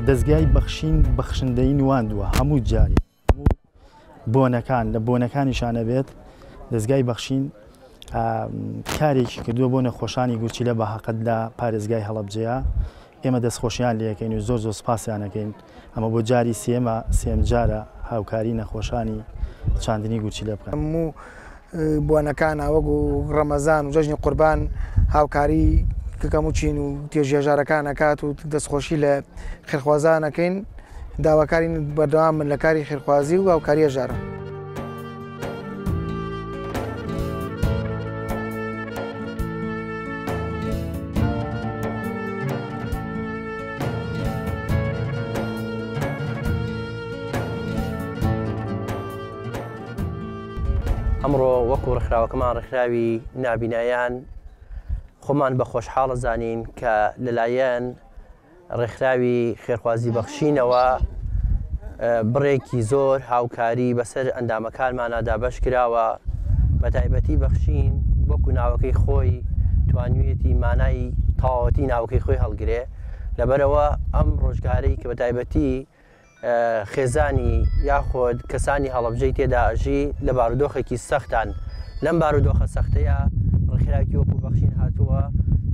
دەستگای بەخشندەی نواندووە هەموو جاری بۆنەکان لە بۆنەکانیشانە بێت دەستگای بەخشین کارێکی کردووە بۆ نەخۆشانی گورچیلە بە حەقەت لە پارێزگای هەڵەبجەیە ئێمە دەستخۆشیان لێەکەین و زۆر سوپاسیانەکەین ئەمە بۆ جاری سێم جارە هاوکاری نەخۆشانی چاندنی گورچیلە بکەن. هەموو بۆنەکان وەکو ڕەمەزان و جەژنی قوربان هاوکاری کەکەم و چین و تێژێژارەکان ئەکات و دەستخۆشی لە خێرخوازانەکەین داواکارین بەردەوام من لە کاری خێرخوازی و هاوکاری هێژارە. ئەمڕۆ وەکو ڕێکخراوەکەمان ڕێکخراوی نابینایان خۆمان بە خۆشحاڵە زانین کە لەلایەن ڕێکخراوی خێرخوازی بەخشینەوە بڕێکی زۆر هاوکاری بەسەر ئەندامەکانمانە دابەش کراوە بە تایبەتی بەخشین وەکو ناوەکەی خۆی توانوێتی مانای تەواوەتی ناوەکەی خۆی هەڵگرێ لەبەرەوە ئەم ڕۆژگارەی کە بە تایبەتی خێزانی یاخۆد کەسانی هەڵەبجەی تێدا ئەژی لە بارودۆخێکی سەختان لەم بارودۆخە سەختەیە ڕێکخراوی وەکو بەخشین هاتووە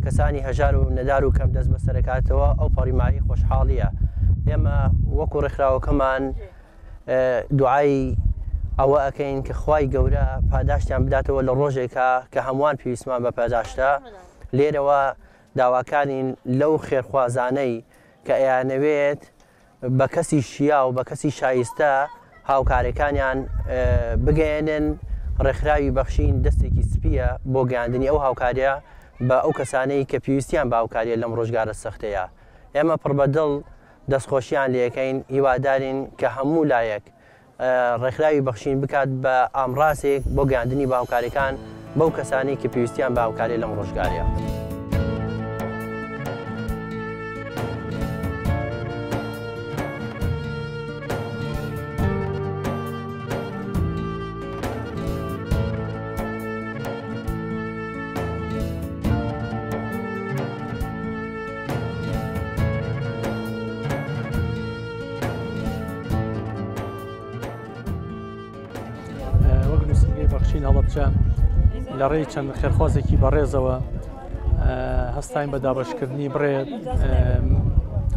کەسانی هەژار و نەدار و کەم دەست بەسەرکاتەوە ئەو پەڕیمایی خۆشحاڵیە. ئێمە وەکو ڕێکخراوەکەمان دوعای ئەوە ئەەکەین کە خوای گەورە پاداشتیان بداتەوە لە ڕۆژێکە کە هەمووان پێویستمان بە پاداشتە لێرەوە داواکارین لەو خێرخوازانەی کە ئەیانەوێت بە کەسی شیا و بە کەسی شایستە هاوکارەکانیان بگەێنن ڕێکخراوی بەخشین دەستێکی سپیە بۆ گەیاندنی ئەو هاوکاریە بە ئەو کەسانەی کە پێویستیان بە هاوکاریە لەم ڕۆژگارە سەختەیە. ئێمە پڕبەدڵ دەستخۆشیان لێەکەین هیوادارین کە هەموو لایەک ڕێکخراوی بەخشین بکات بە ئامڕاستێک بۆ گەیاندنی بە هاوکاریەکان بەو کەسانی کە پێویستیان بە هاوکاریە لەم ڕۆژگارەیە. بەخشین هەڵەبجە لە ڕێی چەند خێرخوازێکی بەڕێزەوە هەستاین بە دابەشکردنی بڕێت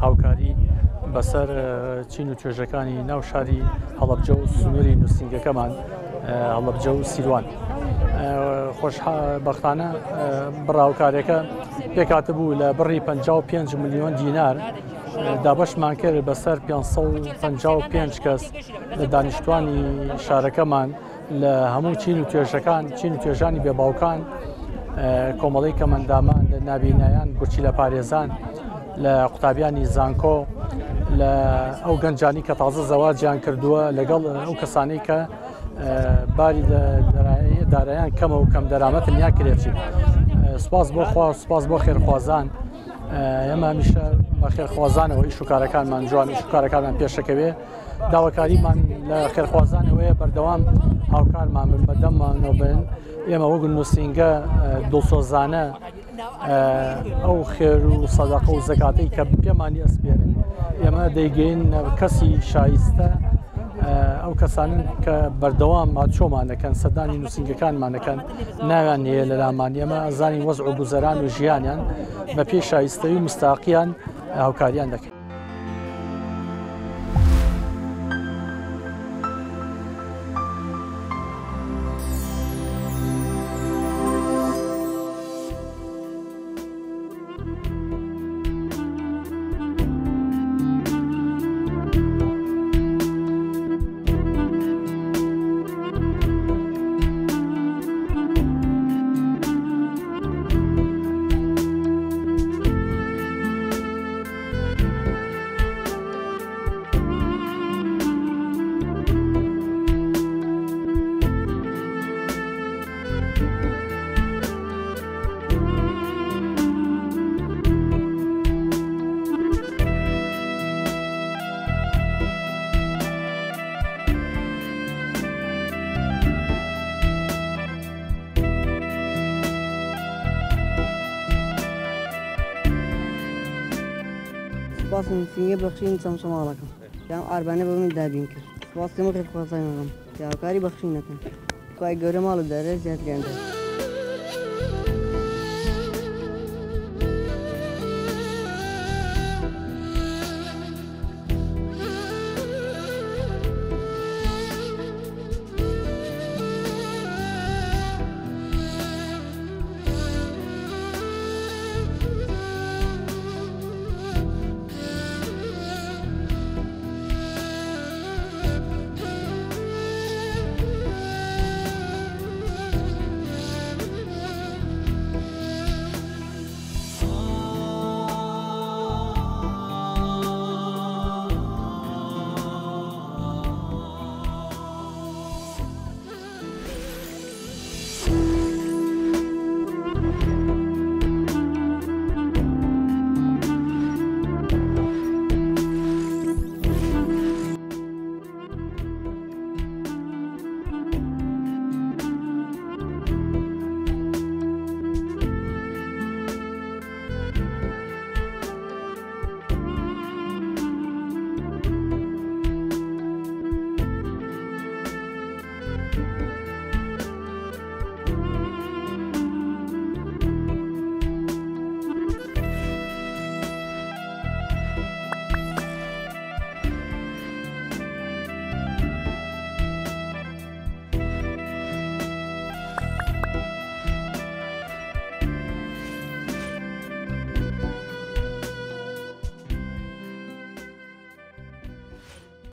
هاوکاری بەسەر چین و توێژەکانی ناو شاری هەڵەبجە و سنووری نووسنگەکەمان هەڵەبجە و سیروان. خۆشبەختانە بڕاوکاریەکە پێکاتە بوو لە بڕی 55 ملیۆن دینار دابەشمان کرد بەسەر 555 کەس لە دانیشتوانی شارەکەمان لە هەموو چین و توێژەکان چین و توێژانی بێباوکان کۆمەڵی کەمەندامان لە نابینایان گورچی لە پارێزان لە قوتابیانی زانکۆ لە ئەو گەنجانی کە تازە زەواجیان کردووە لەگەڵ ئەو کەسانەی کە باری دارایان کەمە و کەم دەرامەتن یا کرێتی. سوپاس بۆ خوا سوپاس بۆ خێرخوازان ئێمە هەمیشە بە خێرخوازانەوە ئیش و کارەکانمان جوان ئیش و کارەکانمان پێشەکەوێ داواکاریمان لە خێرخوازانەوەیە بەردەوام هاوکارمان بن بەدەممانەوە بن ئێمە وەک نووسنگە دڵسۆزانە ئەو خێر و سەدەقە و زەکاتەی کە پێمانی ئەسپێنن ئێمە دەیگەین کەسی شایستە ئەو کەسانن کە بەردەوام ماچۆمان دەکەن سەردانی نووسنگەکانمان دەکەن ناویان هەیە لە لامان ئێمە ئەزانی وەزع و گوزەران و ژیانیان بە پێی شایستەوی و مستاقیان هاوکاریان دەکەن. سپاسم سینگە بەخشین چەم شەماڵەکەم یان ئاربانە بە من دابین کرد سپاس لەمە خێرخوازانەکەم پیاوەکاری بەخشینەکەم خوای گەورە ماڵ و دارە زیاتریان دەر